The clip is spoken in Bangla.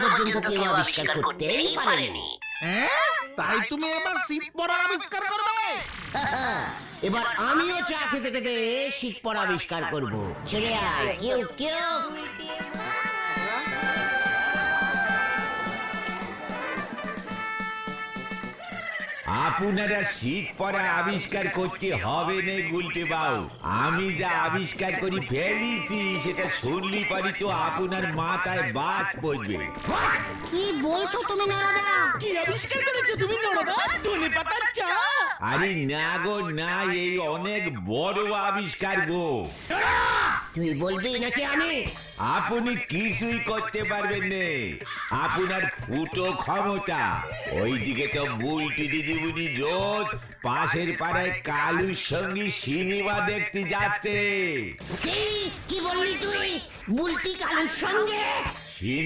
পর্যন্ত কেউ আবিষ্কার করতেই পারেনি। তাই তুমি এবার শীত পড়ার আবিষ্কার করবে? এবার আমিও চা খেতে খেতে শীত পড়া আবিষ্কার করব। চলে আয় কেউ কেউ। আপনারা শীত পড়া আবিষ্কার করতে হবে না গুলটে বাবু। আমি যা আবিষ্কার করি ফেলেছি সেটা শুনলি পারি তো আপনার মাথায় বাজ পড়বে। কি বলছো তুমি নরদা? কি আবিষ্কার করেছো তুমি নরদা? ধনে পাতার চা? আরে না গো না, এই অনেক বড় আবিষ্কার গো। তুই বলবি নাকি আমি? আপনি কিছুই করতে পারবেন না, আপনার ফুটো ক্ষমতা। ওইদিকে তো বুলটি দিদিমণি রোজ পাশের পাড়ায় কালুর সঙ্গে সিনেমা দেখতে যাচ্ছে। কি বললি তুই? বুলটি কালুর সঙ্গে?